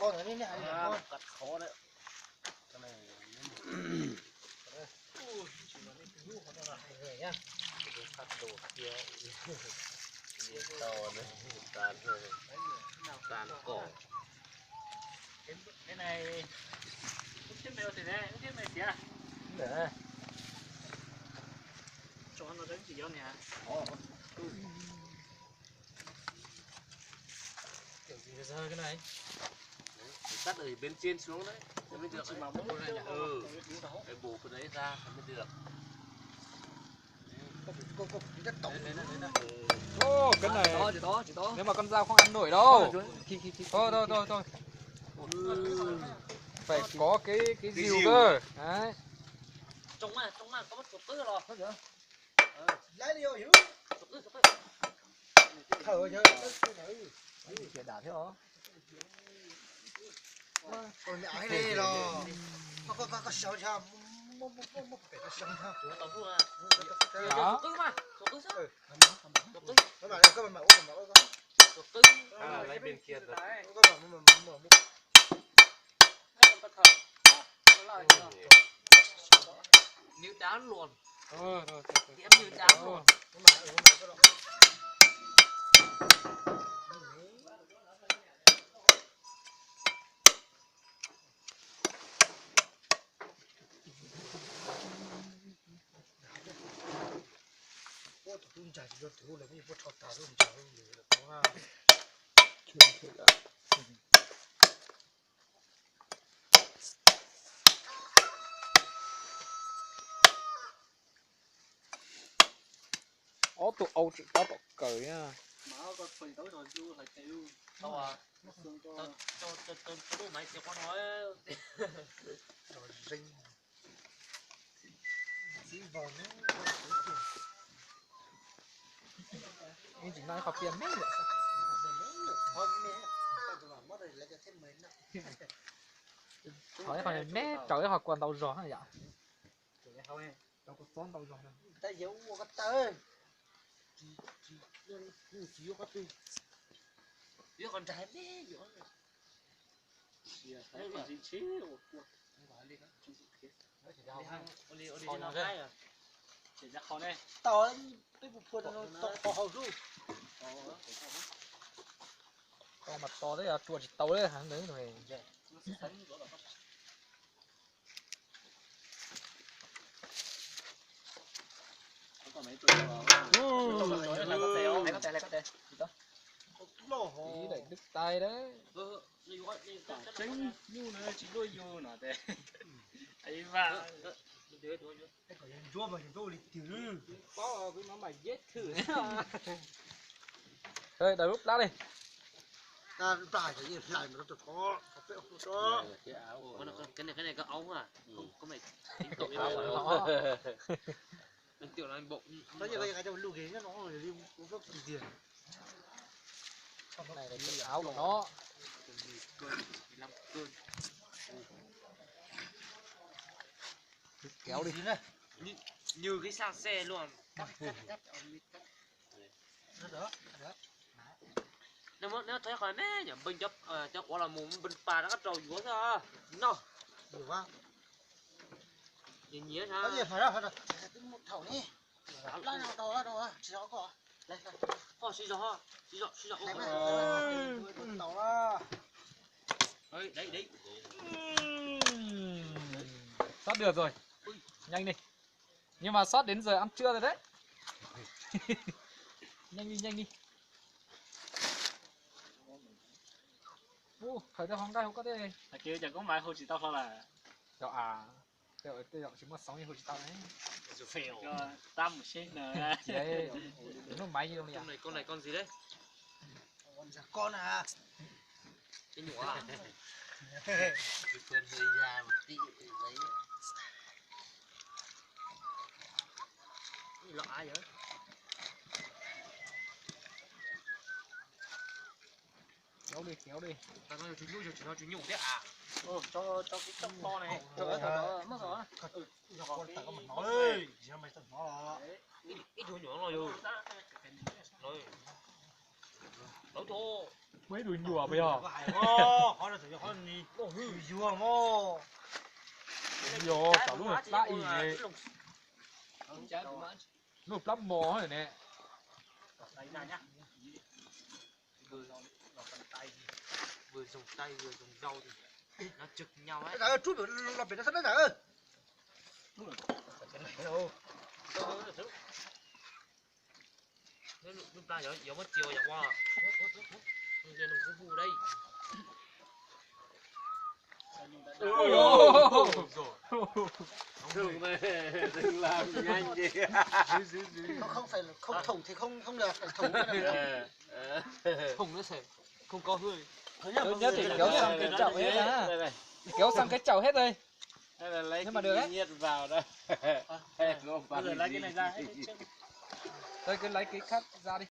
khó nữa đấy nè. Cắt khó đấy. Cái này cắt đồ kia điên to nữa, tàn cỏ. Cái này lúc trước mèo thì đấy, lúc trước mày xía Để cho nó đến chỉ do nhà. kiểu gì bây giờ cái này Cắt ở bên trên xuống đấy, mới được. Chỉ mà muốn Cái bổ cái đấy ra mới được. có rất tổng Ô, cái này chỉ to nếu mà con dao không ăn nổi đâu. Thôi. Phải có cái dìu cơ. Đấy. trong mà có mất cột tư rồi. lấy đi hiểu Cột tư. thở chứ chuyện đảo thế hả còn mẹ hay đi rồi có sầu cha mua phải có sầu cha Tao thua à. Đó. Cột tư mà. Cột tư sao? Cột tư. các bạn Cột tư. Lấy bên kia rồi. Níu đá luôn. Thôi. Thì em níu đá luôn. Tôi chả chỉ được thứ là cái bút thọt tao tôi chả được có Ó tụ Âu chữ tao bọc cởi nha. Mà có phần tối rồi chưa phải tiêu. Tao à. Tao mày sẽ có nói. rồi rinh chỉ vào nó Anh chỉ nói học tiền mấy vậy. hơn nè tao tụi nó mất rồi lấy cho thêm mấy nữa Hỏi hỏi mẹ trời học còn tàu gió hả dạ? Tao có son tàu gió này. ta giấu một cái tơ chỉ có tư Đứa con trai bé dữ. Đấy là gì chứ? Oli nó hay à? Chỉ ra khó đây. tao tôi buộc quần nó tao hậu ru Con mặt to đấy à, chuột chỉ tàu đấy hả đấy rồi. Có mấy tuổi rồi. Lấy có tè. Ý đẩy đứt tay đấy. Chính như này chỉ đôi vô nè tè. Ấy và cái cổ rùa mà rùa đi từ Có cái nó mày giết thử. Thôi đợi lúc lát đi. ta phải cái gì lại mà nó được có phải không có Cái áo cái này có ống à? Có mày tính Cái tội áo áo của à? nó. Anh tiểu là anh bụng. nó như cái trong lưu ghế nó rồi đi cũng rất tiền Cái này là cái áo của nó. 15 cân. kéo đi này Như cái sang xe luôn. Cắt. đó Nếu thấy khỏi mẹ nhỉ, bên cho quả là mồm bên pa nó cắt trầu dúa ra. Nó. nhiều quá Nhìn nhía ha. có gì phải đâu cái một thầu đi lại nào đâu à chỉ đó có đây Xí gió. này tàu đó Đấy. Sắp được rồi. Nhanh đi. Nhưng mà sót đến giờ ăn trưa rồi đấy. Nhanh đi. Khởi ra hoàng đây không có thế. À kia chẳng có máy hồi chỉ tao thôi là. Đó à. Tôi chỉ muốn sống như hồi chỉ tao đấy. Rồi phèo. Tam một xí nè. Đấy. Nó máy như đâu nhỉ? Con này con gì đấy? con à Cái nhũ à? cái phân hơi ra một tí đấy. Cái lọ ai vậy? Kéo đi. Tao nói chú nhũ thế à? Cho cái tóc to này. Cho cái tóc mất rồi. con ta có mà nói ơi gì mày tao nói Ít chú nhũ rồi. Nói thô. Mấy đùi nhùa bây giờ. hỏi là thử hỏi ngồi mô. Yo, chảo luôn lại này. Không trái của mãn. Nộp lắm mò rồi nè. Đấy này nhá. Vừa dùng tay vừa dùng rau thì nó trực nhau ấy. Trời ơi, chút nữa làm việc nó sẵn đấy trời ơi. Lúc ta gió mất chiều vậy qua. Nên đừng có vụ đây. Đừng này, đừng làm nhanh đi. Không phải là không thủng thì không được, phải thủng cái này. Không nó sẽ không có hơi. Tốt nhất thì kéo sang cái chậu hết á. Đây này. Kéo sang cái chậu hết đây. Đây là lấy Nhưng mà cái được ấy. nhiệt vào đây. Bây giờ lấy cái này ra hết trước. Đây cứ lấy cái khác ra đi.